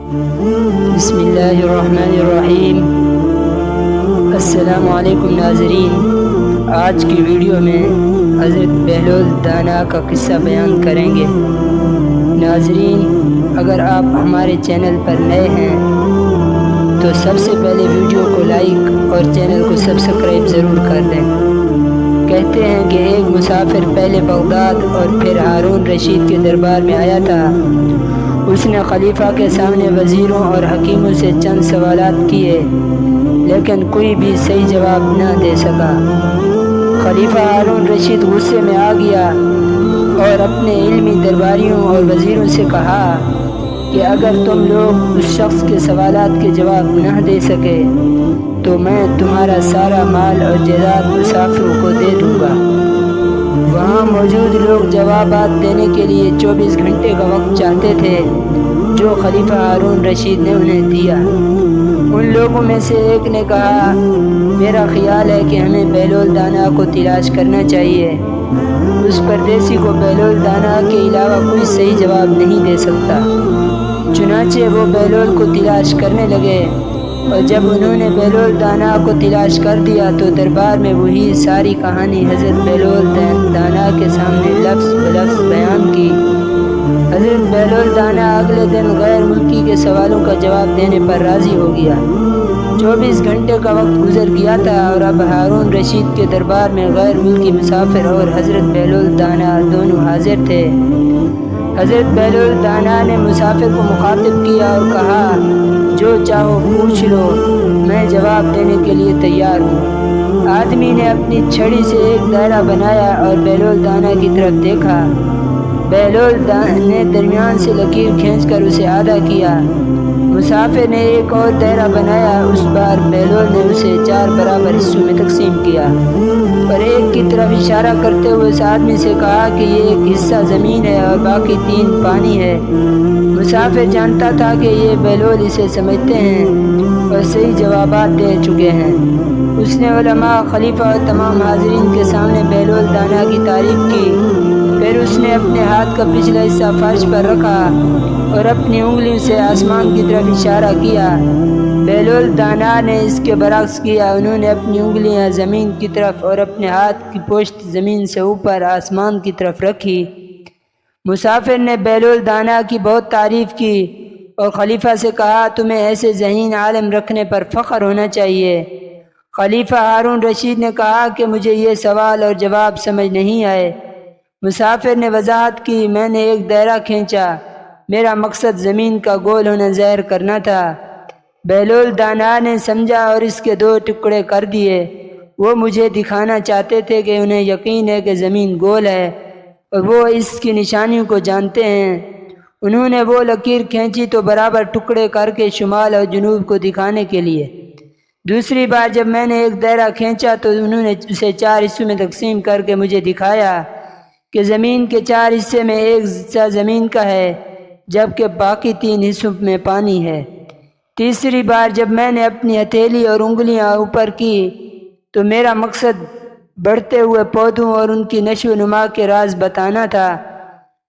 بسم اللہ الرحمن الرحیم۔ السلام علیکم ناظرین، آج کی ویڈیو میں حضرت بہلول دانا کا قصہ بیان کریں گے۔ ناظرین، اگر آپ ہمارے چینل پر نئے ہیں تو سب سے پہلے ویڈیو کو لائک اور چینل کو سبسکرائب ضرور کر دیں۔ کہتے ہیں کہ ایک مسافر پہلے بغداد اور پھر ہارون رشید کے دربار میں آیا تھا۔ اس نے خلیفہ کے سامنے وزیروں اور حکیموں سے چند سوالات کیے، لیکن کوئی بھی صحیح جواب نہ دے سکا۔ خلیفہ ہارون رشید غصے میں آ گیا اور اپنے علمی درباریوں اور وزیروں سے کہا کہ اگر تم لوگ اس شخص کے سوالات کے جواب نہ دے سکے تو میں تمہارا سارا مال اور جائیداد مسافروں کو دے دوں گا۔ وہاں موجود لوگ جوابات دینے کے لیے 24 گھنٹے کا وقت چاہتے تھے، جو خلیفہ ہارون رشید نے انہیں دیا۔ ان لوگوں میں سے ایک نے کہا، میرا خیال ہے کہ ہمیں بہلول دانا کو تلاش کرنا چاہیے۔ اس پردیسی کو بہلول دانا کے علاوہ کوئی صحیح جواب نہیں دے سکتا۔ چنانچہ وہ بہلول کو تلاش کرنے لگے، اور جب انہوں نے بہلول دانا کو تلاش کر دیا تو دربار میں وہی ساری کہانی حضرت بہلول دانا کے سامنے لفظ بلفظ بیان کی۔ حضرت بہلول دانا اگلے دن غیر ملکی کے سوالوں کا جواب دینے پر راضی ہو گیا۔ 24 گھنٹے کا وقت گزر گیا تھا اور اب ہارون رشید کے دربار میں غیر ملکی مسافر اور حضرت بہلول دانا دونوں حاضر تھے۔ حضرت بہلول دانا نے مسافر کو مخاطب کیا اور کہا، جو چاہو پوچھ لو، میں جواب دینے کے لیے تیار ہوں۔ آدمی نے اپنی چھڑی سے ایک دائرہ بنایا اور بہلول دانا کی طرف دیکھا۔ بہلول نے درمیان سے لکیر کھینچ کر اسے آدھا کیا۔ مسافر نے ایک اور دائرہ بنایا، اس بار بہلول نے اسے 4 برابر حصوں میں تقسیم کیا اور ایک کی طرف اشارہ کرتے ہوئے اس آدمی سے کہا کہ یہ ایک حصہ زمین ہے اور باقی 3 پانی ہے۔ مسافر جانتا تھا کہ یہ بہلول اسے سمجھتے ہیں اور صحیح جوابات دے چکے ہیں۔ اس نے علماء، خلیفہ اور تمام حاضرین کے سامنے بہلول دانا کی تعریف کی۔ پھر اس نے اپنے ہاتھ کا پچھلا حصہ فرش پر رکھا اور اپنی انگلیوں سے آسمان کی طرف اشارہ کیا۔ بہلول دانا نے اس کے برعکس کیا، انہوں نے اپنی انگلیاں زمین کی طرف اور اپنے ہاتھ کی پشت زمین سے اوپر آسمان کی طرف رکھی۔ مسافر نے بہلول دانا کی بہت تعریف کی اور خلیفہ سے کہا، تمہیں ایسے ذہین عالم رکھنے پر فخر ہونا چاہیے۔ خلیفہ ہارون رشید نے کہا کہ مجھے یہ سوال اور جواب سمجھ نہیں آئے۔ مسافر نے وضاحت کی، میں نے ایک دائرہ کھینچا، میرا مقصد زمین کا گول ہونا ظاہر کرنا تھا۔ بہلول دانا نے سمجھا اور اس کے 2 ٹکڑے کر دیے۔ وہ مجھے دکھانا چاہتے تھے کہ انہیں یقین ہے کہ زمین گول ہے اور وہ اس کی نشانیوں کو جانتے ہیں۔ انہوں نے وہ لکیر کھینچی تو برابر ٹکڑے کر کے شمال اور جنوب کو دکھانے کے لیے۔ دوسری بار جب میں نے ایک دائرہ کھینچا تو انہوں نے اسے 4 حصوں میں تقسیم کر کے مجھے دکھایا کہ زمین کے 4 حصے میں ایک حصہ زمین کا ہے، جبکہ باقی 3 حصوں میں پانی ہے۔ تیسری بار جب میں نے اپنی ہتھیلی اور انگلیاں اوپر کی تو میرا مقصد بڑھتے ہوئے پودوں اور ان کی نشو و نما کے راز بتانا تھا۔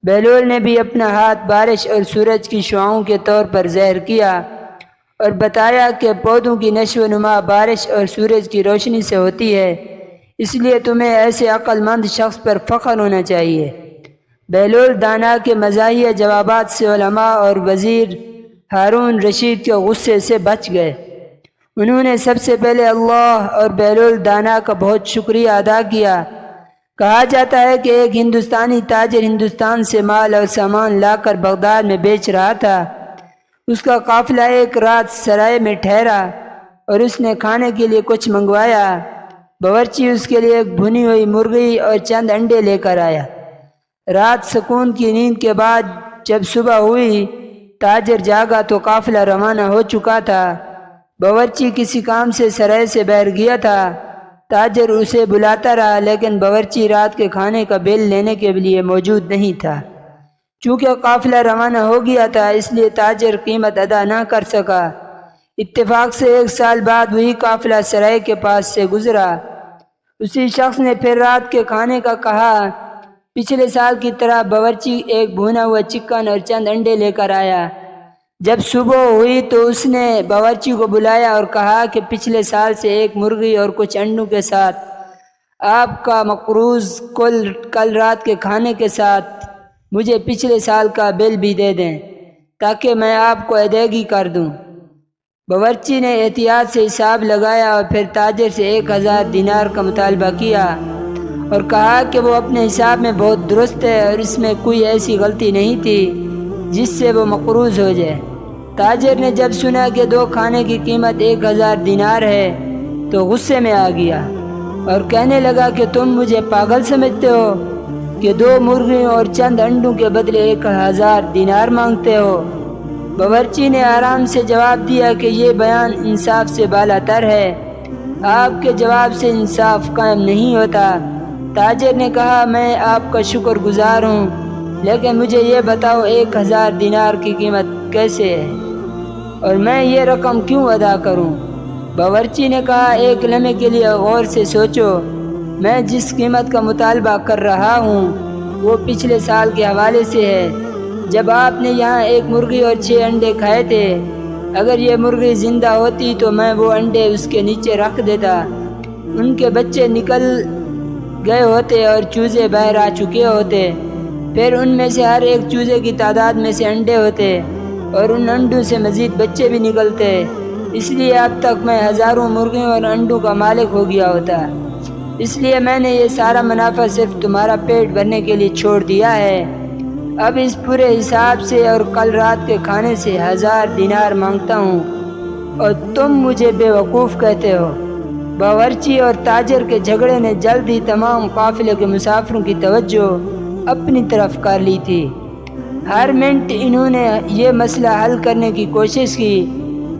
بہلول نے بھی اپنا ہاتھ بارش اور سورج کی شعاعوں کے طور پر ظاہر کیا اور بتایا کہ پودوں کی نشو و نما بارش اور سورج کی روشنی سے ہوتی ہے، اس لیے تمہیں ایسے عقل مند شخص پر فخر ہونا چاہیے۔ بہلول دانا کے مزاحیہ جوابات سے علماء اور وزیر ہارون رشید کے غصے سے بچ گئے۔ انہوں نے سب سے پہلے اللہ اور بہلول دانا کا بہت شکریہ ادا کیا۔ کہا جاتا ہے کہ ایک ہندوستانی تاجر ہندوستان سے مال اور سامان لا کر بغداد میں بیچ رہا تھا۔ اس کا قافلہ ایک رات سرائے میں ٹھہرا اور اس نے کھانے کے لیے کچھ منگوایا۔ باورچی اس کے لیے ایک بھنی ہوئی مرغی اور چند انڈے لے کر آیا۔ رات سکون کی نیند کے بعد جب صبح ہوئی، تاجر جاگا تو قافلہ روانہ ہو چکا تھا۔ باورچی کسی کام سے سرائے سے باہر گیا تھا۔ تاجر اسے بلاتا رہا لیکن باورچی رات کے کھانے کا بل لینے کے لیے موجود نہیں تھا۔ چونکہ قافلہ روانہ ہو گیا تھا اس لیے تاجر قیمت ادا نہ کر سکا۔ اتفاق سے 1 سال بعد وہی قافلہ سرائے کے پاس سے گزرا۔ اسی شخص نے پھر رات کے کھانے کا کہا۔ پچھلے سال کی طرح باورچی ایک بھونا ہوا چکن اور چند انڈے لے کر آیا۔ جب صبح ہوئی تو اس نے باورچی کو بلایا اور کہا کہ پچھلے سال سے ایک مرغی اور کچھ انڈوں کے ساتھ آپ کا مقروض کل رات کے کھانے کے ساتھ مجھے پچھلے سال کا بل بھی دے دیں تاکہ میں آپ کو ادائیگی کر دوں۔ باورچی نے احتیاط سے حساب لگایا اور پھر تاجر سے 1000 دینار کا مطالبہ کیا اور کہا کہ وہ اپنے حساب میں بہت درست ہے اور اس میں کوئی ایسی غلطی نہیں تھی جس سے وہ مقروض ہو جائے۔ تاجر نے جب سنا کہ 2 کھانے کی قیمت 1000 دینار ہے تو غصے میں آ گیا اور کہنے لگا کہ تم مجھے پاگل سمجھتے ہو کہ 2 مرغیوں اور چند انڈوں کے بدلے 1000 دینار مانگتے ہو۔ باورچی نے آرام سے جواب دیا کہ یہ بیان انصاف سے بالا تر ہے، آپ کے جواب سے انصاف قائم نہیں ہوتا۔ تاجر نے کہا میں آپ کا شکر گزار ہوں، لیکن مجھے یہ بتاؤ 1000 دینار کی قیمت کیسے ہے اور میں یہ رقم کیوں ادا کروں؟ باورچی نے کہا ایک لمحے کے لیے غور سے سوچو، میں جس قیمت کا مطالبہ کر رہا ہوں وہ پچھلے سال کے حوالے سے ہے جب آپ نے یہاں 1 مرغی اور 6 انڈے کھائے تھے۔ اگر یہ مرغی زندہ ہوتی تو میں وہ انڈے اس کے نیچے رکھ دیتا، ان کے بچے نکل گئے ہوتے اور چوزے باہر آ چکے ہوتے، پھر ان میں سے ہر ایک چوزے کی تعداد میں سے انڈے ہوتے اور ان انڈوں سے مزید بچے بھی نکلتے، اس لیے اب تک میں ہزاروں مرغیوں اور انڈوں کا مالک ہو گیا ہوتا۔ اس لیے میں نے یہ سارا منافع صرف تمہارا پیٹ بھرنے کے لیے چھوڑ دیا ہے۔ اب اس پورے حساب سے اور کل رات کے کھانے سے 1000 دینار مانگتا ہوں اور تم مجھے بے وقوف کہتے ہو۔ باورچی اور تاجر کے جھگڑے نے جلد ہی تمام قافلے کے مسافروں کی توجہ اپنی طرف کر لی تھی۔ ہر منٹ انہوں نے یہ مسئلہ حل کرنے کی کوشش کی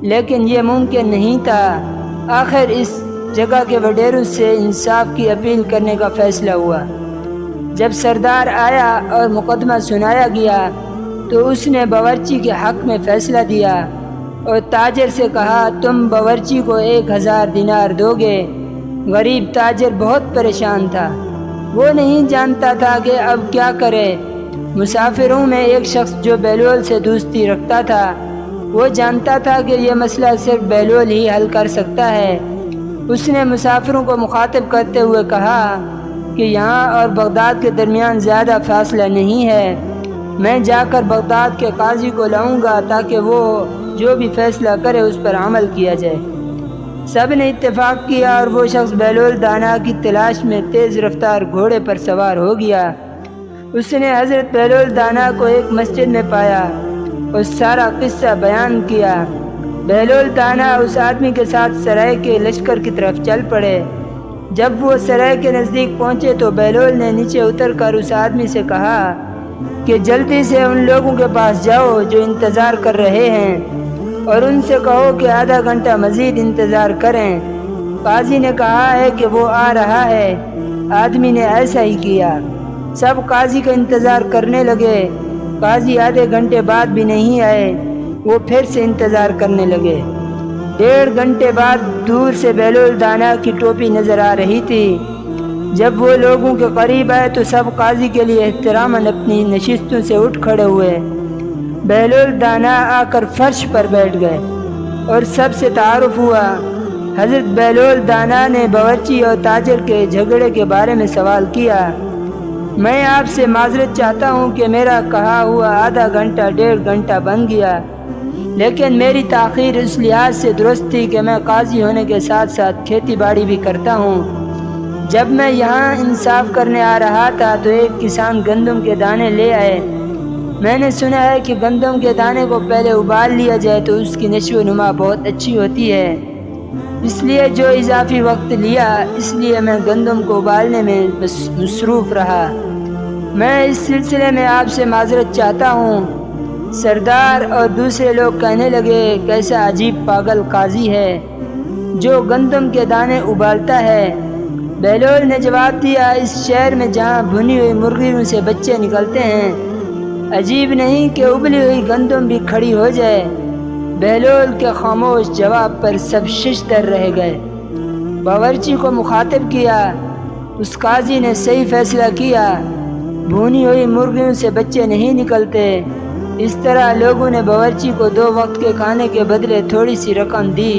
لیکن یہ ممکن نہیں تھا۔ آخر اس جگہ کے وڈیروں سے انصاف کی اپیل کرنے کا فیصلہ ہوا۔ جب سردار آیا اور مقدمہ سنایا گیا تو اس نے باورچی کے حق میں فیصلہ دیا اور تاجر سے کہا تم باورچی کو 1000 دینار دو گے۔ غریب تاجر بہت پریشان تھا، وہ نہیں جانتا تھا کہ اب کیا کرے۔ مسافروں میں ایک شخص جو بہلول سے دوستی رکھتا تھا، وہ جانتا تھا کہ یہ مسئلہ صرف بہلول ہی حل کر سکتا ہے۔ اس نے مسافروں کو مخاطب کرتے ہوئے کہا کہ یہاں اور بغداد کے درمیان زیادہ فاصلہ نہیں ہے، میں جا کر بغداد کے قاضی کو لاؤں گا تاکہ وہ جو بھی فیصلہ کرے اس پر عمل کیا جائے۔ سب نے اتفاق کیا اور وہ شخص بہلول دانا کی تلاش میں تیز رفتار گھوڑے پر سوار ہو گیا۔ اس نے حضرت بہلول دانا کو ایک مسجد میں پایا اور سارا قصہ بیان کیا۔ بہلول دانا اس آدمی کے ساتھ سرائے کے لشکر کی طرف چل پڑے۔ جب وہ سرائے کے نزدیک پہنچے تو بہلول نے نیچے اتر کر اس آدمی سے کہا کہ جلدی سے ان لوگوں کے پاس جاؤ جو انتظار کر رہے ہیں اور ان سے کہو کہ آدھا گھنٹہ مزید انتظار کریں، قاضی نے کہا ہے کہ وہ آ رہا ہے۔ آدمی نے ایسا ہی کیا، سب قاضی کا انتظار کرنے لگے۔ قاضی آدھے گھنٹے بعد بھی نہیں آئے، وہ پھر سے انتظار کرنے لگے۔ 1.5 گھنٹے بعد دور سے بہلول دانا کی ٹوپی نظر آ رہی تھی۔ جب وہ لوگوں کے قریب آئے تو سب قاضی کے لیے احتراماً اپنی نشستوں سے اٹھ کھڑے ہوئے۔ بہلول دانا آ کر فرش پر بیٹھ گئے اور سب سے تعارف ہوا۔ حضرت بہلول دانا نے باورچی اور تاجر کے جھگڑے کے بارے میں سوال کیا۔ میں آپ سے معذرت چاہتا ہوں کہ میرا کہا ہوا آدھا گھنٹہ 1.5 گھنٹہ بن گیا، لیکن میری تاخیر اس لحاظ سے درست تھی کہ میں قاضی ہونے کے ساتھ ساتھ کھیتی باڑی بھی کرتا ہوں۔ جب میں یہاں انصاف کرنے آ رہا تھا تو ایک کسان گندم کے دانے لے آئے۔ میں نے سنا ہے کہ گندم کے دانے کو پہلے ابال لیا جائے تو اس کی نشو و نما بہت اچھی ہوتی ہے، اس لیے جو اضافی وقت لیا اس لیے میں گندم کو ابالنے میں مصروف رہا۔ میں اس سلسلے میں آپ سے معذرت چاہتا ہوں۔ سردار اور دوسرے لوگ کہنے لگے کیسا عجیب پاگل قاضی ہے جو گندم کے دانے ابالتا ہے۔ بہلول نے جواب دیا اس شہر میں جہاں بھنی ہوئی مرغیوں سے بچے نکلتے ہیں، عجیب نہیں کہ ابلی ہوئی گندم بھی کھڑی ہو جائے۔ بہلول کے خاموش جواب پر سب ششدر رہ گئے۔ باورچی کو مخاطب کیا، اس قاضی نے صحیح فیصلہ کیا، بھونی ہوئی مرغیوں سے بچے نہیں نکلتے، اس طرح لوگوں نے باورچی کو 2 وقت کے کھانے کے بدلے تھوڑی سی رقم دی۔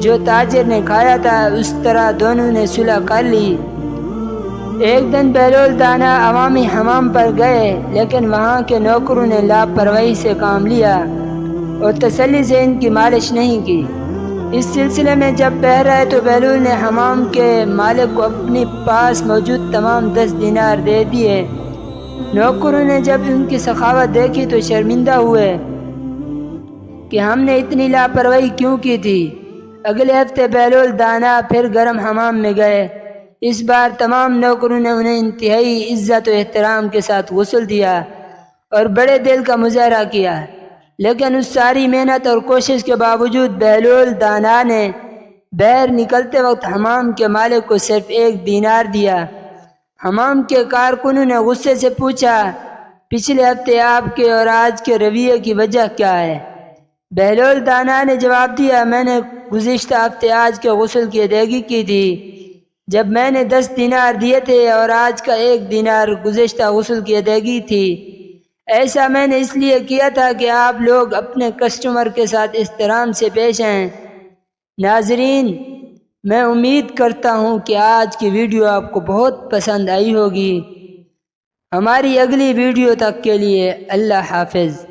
جو تاجر نے کھایا تھا اس طرح دونوں نے صلح کر لی۔ ایک دن بہلول دانا عوامی حمام پر گئے، لیکن وہاں کے نوکروں نے لاپرواہی سے کام لیا اور تسلی سے ان کی مالش نہیں کی۔ اس سلسلے میں جب بہہ رہے تو بہلول نے حمام کے مالک کو اپنے پاس موجود تمام 10 دینار دے دیے۔ نوکروں نے جب ان کی سخاوت دیکھی تو شرمندہ ہوئے کہ ہم نے اتنی لاپرواہی کیوں کی تھی۔ اگلے ہفتے بہلول دانا پھر گرم حمام میں گئے۔ اس بار تمام نوکروں نے انہیں انتہائی عزت و احترام کے ساتھ غسل دیا اور بڑے دل کا مظاہرہ کیا، لیکن اس ساری محنت اور کوشش کے باوجود بہلول دانا نے باہر نکلتے وقت حمام کے مالک کو صرف 1 دینار دیا۔ حمام کے کارکنوں نے غصے سے پوچھا، پچھلے ہفتے آپ کے اور آج کے رویے کی وجہ کیا ہے؟ بہلول دانا نے جواب دیا، میں نے گزشتہ ہفتے آج کے غسل کی ادائیگی کی تھی جب میں نے 10 دینار دیے تھے، اور آج کا 1 دینار گزشتہ غسل کی ادائیگی تھی۔ ایسا میں نے اس لیے کیا تھا کہ آپ لوگ اپنے کسٹمر کے ساتھ احترام سے پیش آئیں۔ ناظرین، میں امید کرتا ہوں کہ آج کی ویڈیو آپ کو بہت پسند آئی ہوگی۔ ہماری اگلی ویڈیو تک کے لیے اللہ حافظ۔